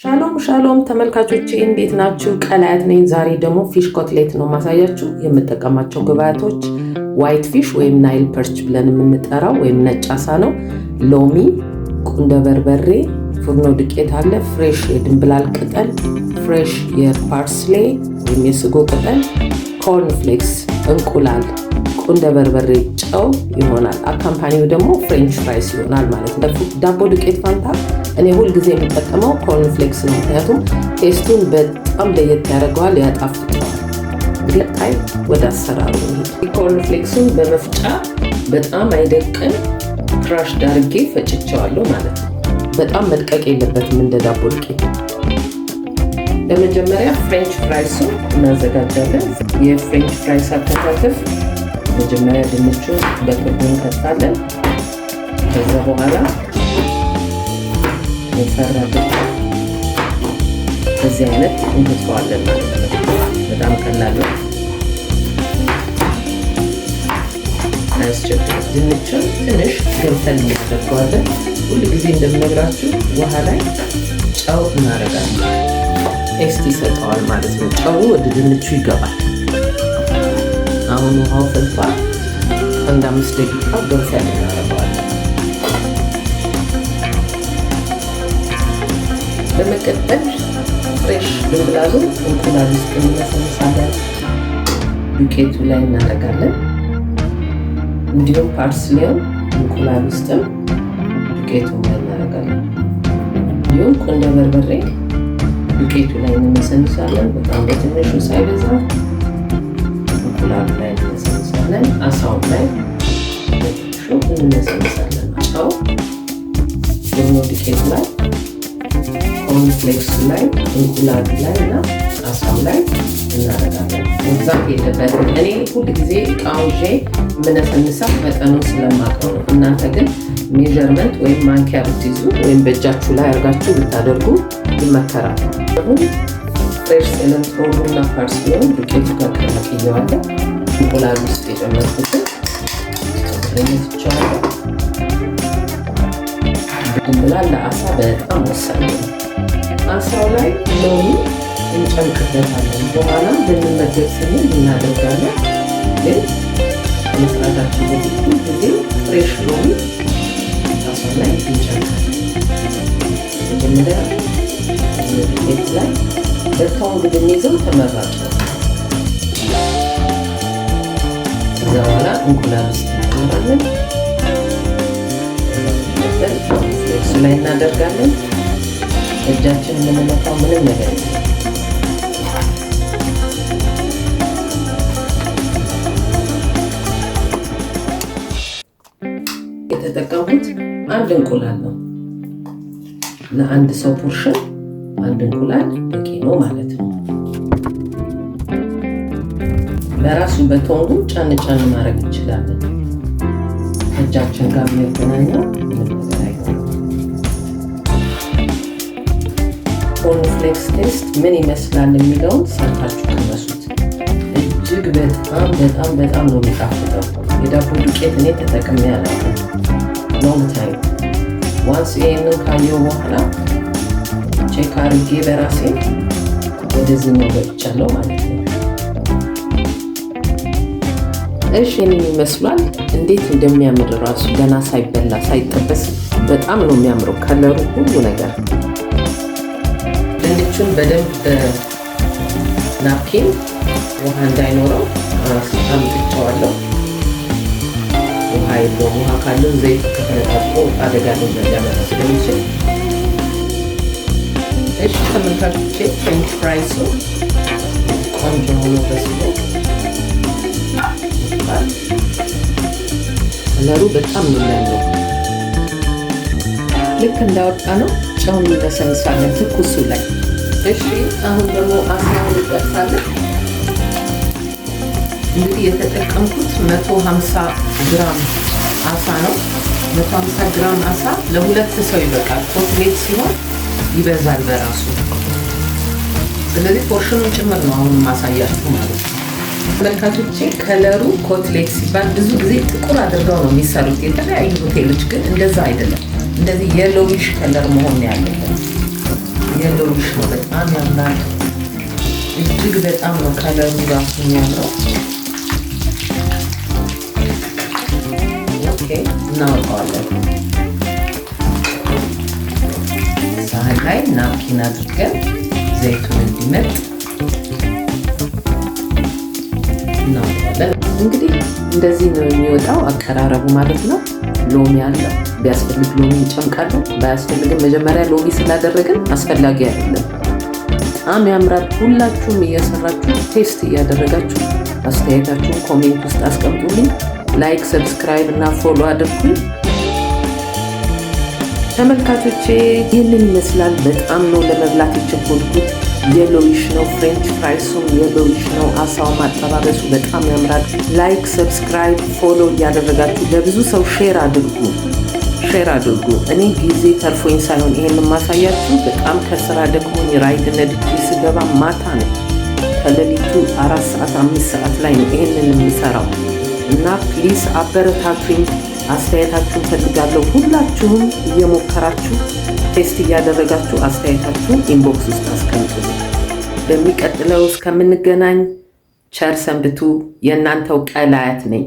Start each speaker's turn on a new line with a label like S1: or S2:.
S1: ሻሎም ተመልካቾቼ እንዴት ናችሁ? ቀላያት ነኝ። ዛሬ ደግሞ ፊሽ ኮትሌት ነው ማሳያችሁ። የምጠቀማቸው ግብአቶች ዋይት ፊሽ ወይም ናይል ፐርች ብለን የምንጠራው ወይም ነጭ አሳ ነው። ሎሚ፣ ቁንደ በርበሬ፣ ፍርኖ ዱቄት አለ፣ ፍሬሽ የድንብላል ቅጠል፣ ፍሬሽ የፓርስሌ ወይም የስጎ ቅጠል፣ ኮርን ፍሌክስ፣ እንቁላል፣ ቁንደ በርበሬ፣ ጨው ይሆናል። አካምፓኒው ደግሞ ፍሬንች ፍራይስ ይሆናል ማለት ነው። ዳቦ ዱቄት ፋንታ እኔ ሁል ጊዜ የሚጠቀመው ኮርን ፍሌክስ ነው፣ ምክንያቱም ቴስቱን በጣም ለየት ያደርገዋል፣ ያጣፍጠዋል። ለቃይ ወደ አሰራሩ ኮርን ፍሌክሱን በመፍጫ በጣም አይደቅም ክራሽ ዳርጌ ፈጭቸዋለሁ ማለት ነው። በጣም መድቀቅ የለበትም እንደ ዳቦ ዱቄት። ለመጀመሪያ ፍሬንች ፍራይሱን እናዘጋጃለን። የፍሬንች ፍራይስ አከታተፍ መጀመሪያ ድንቹን በክቡ እንከታለን። ከዛ በኋላ የፈራበት በዚህ አይነት እንከተዋለን ማለት ነው። በጣም ቀላል ነው፣ አያስቸግርም። ድንቹን ትንሽ ገብተን እናደርገዋለን። ሁሉ ጊዜ እንደምነግራችሁ ውሃ ላይ ጨው እናደርጋለን። ቴስት ይሰጠዋል ማለት ነው። ጨው ወደ ድንቹ ይገባል። አሁን ውሃው ፈልቷል። አንድ 5 ደቂቃ ገብተን እናደርገዋለን። በመቀጠል ፍሬሽ ድንብላሉን እንቁላል ውስጥ እናሰንሳለን። ዱቄቱ ላይ እናደርጋለን። እንዲሁም ፓርስሌውን እንቁላል ውስጥም ዱቄቱ ላይ እናደርጋለን። እንዲሁም ቁንደ በርበሬ ዱቄቱ ላይ እንሰንሳለን። በጣም በትንሹ ሳይበዛ እንቁላሉ ላይ እንሰንሳለን። አሳው ላይ በትንሹ እንሰንሳለን። ጨው ፍርኖ ዱቄቱ ላይ፣ ኮርንፍሌክሱ ላይ፣ እንቁላሉ ላይ እና አሳው ላይ እናደርጋለን። መብዛት የለበትም። እኔ ሁል ጊዜ ቃውዤ የምነሰንሳት መጠኑን ስለማውቀው ነው። እናንተ ግን ሜዠርመንት ወይም ማንኪያ ብትይዙ ወይም በእጃችሁ ላይ አድርጋችሁ ብታደርጉ ይመከራል። አሁን ፍሬሽ ሰለንትሮሉ እና ፓርስሌውን ዱቄቱ ጋር ቀላቅየዋለሁ። እንቁላል ውስጥ የጨመርኩትን ረኝትቸዋለሁ። ድንብላል ለአሳ በጣም ወሳኝ ነው። አሳው ላይ ሎሚ እንጨምቅበታለን። በኋላ ልንመገብ ስንል እናደርጋለን። ግን መስራታችን በፊት ሁል ጊዜ ፍሬሽ ሎሚ አሳው ላይ እንጨምቃለን። መጀመሪያ ዱቄት ላይ በታውን ብንይዘው ተመራጭ ነው። ከዛ በኋላ እንቁላል ውስጥ እንጨምራለን። ፍሌክሱ ላይ እናደርጋለን። እጃችን የምንነካው ምንም ነገር የለም። የተጠቀምኩት አንድ እንቁላል ነው። ለአንድ ሰው ፖርሽን አንድ እንቁላል በቂ ነው ማለት ነው። በራሱ በቶንጉ ጫን ጫን ማድረግ እንችላለን። እጃችን ጋር የሚገናኘው ምንም ነገር አይሆንም። ኮርንፍሌክስ ቴስት ምን ይመስላል የሚለውን ሰርታችሁ ቀመሱት። እጅግ በጣም በጣም በጣም ነው የሚጣፍጠው። የዳቦ ዱቄት እኔ ተጠቅሜ አላውቅም ሎንግ ታይም። ዋንስ ይሄንን ካየው በኋላ ቼክ አድርጌ በራሴ ወደዚህ ነው ገብቻለሁ ማለት ነው። እሺ ይሄንን ይመስላል። እንዴት እንደሚያምር ራሱ ገና ሳይበላ ሳይጠበስ በጣም ነው የሚያምረው። ከለሩ ሁሉ ነገር ድንቹን በደንብ ናፕኪን ውሃ እንዳይኖረው አምጥቼዋለሁ። ውሃ የለውም። ውሃ ካለው ዘይት ከተነጣጥቆ አደጋ ሊያመጣ ስለሚችል። እሺ ተመልካቾቼ ፍሬንች ፍራይሱ ቆንጆ ሆኖ በስሎ ከለሩ በጣም ነው የሚያምረው። ልክ እንዳወጣ ነው ጨውን እንነሰንሳለን ትኩሱ ላይ። እሺ አሁን ደግሞ አሳውን እንጠብሳለን። እንግዲህ የተጠቀምኩት 150 ግራም አሳ ነው። 150 ግራም አሳ ለሁለት ሰው ይበቃል። ኮትሌት ሲሆን ይበዛል በራሱ። ስለዚህ ፖርሽኑን ጭምር ነው አሁን ማሳያችሁ ማለት ነው። ተመልካቾቼ ከለሩ ኮትሌት ሲባል ብዙ ጊዜ ጥቁር አድርገው ነው የሚሰሩት የተለያዩ ሆቴሎች፣ ግን እንደዛ አይደለም። እንደዚህ የሎዊሽ ከለር መሆን ያለበት የሎሽ ነው። በጣም ያምራል። እጅግ በጣም ነው ከለሩ ራሱ የሚያምረው። ኦኬ እናወጣዋለን። ሳህን ላይ ናፕኪን አድርገን ዘይቱን እንዲመጥ እናወጣዋለን። እንግዲህ እንደዚህ ነው የሚወጣው አቀራረቡ ማለት ነው። ሎሚ አለው። ቢያስፈልግ ሎሚ እንጨምቃለን፣ ባያስፈልግም መጀመሪያ ሎሚ ስላደረግን አስፈላጊ አይደለም። በጣም ያምራል። ሁላችሁም እየሰራችሁ ቴስት እያደረጋችሁ አስተያየታችሁን ኮሜንት ውስጥ አስቀምጡልኝ። ላይክ፣ ሰብስክራይብ እና ፎሎ አድርጉኝ። ተመልካቾቼ ይህንን ይመስላል። በጣም ነው ለመብላት የቸኮልኩት። የሎዊሽ ነው፣ ፍሬንች ፍራይሱም የሎዊሽ ነው። አሳው ማጠባበሱ በጣም ያምራል። ላይክ፣ ሰብስክራይብ፣ ፎሎ እያደረጋችሁ ለብዙ ሰው ሼር አድርጉ። እኔ ጊዜ ተርፎኝ ሳይሆን ይሄን ማሳያችሁ በጣም ከስራ ደክሞኝ ራይድ ነድቼ ስገባ ማታ ነው ከሌሊቱ 4 ሰዓት 5 ሰዓት ላይ ነው ይሄንን የምሰራው እና ፕሊስ አበረታቱኝ። አስተያየታችሁን ፈልጋለሁ። ሁላችሁም እየሞከራችሁ ቴስት እያደረጋችሁ አስተያየታችሁን ኢንቦክስ ውስጥ አስቀምጡ። በሚቀጥለው እስከምንገናኝ ቸር ሰንብቱ። የእናንተው ቀላያት ነኝ።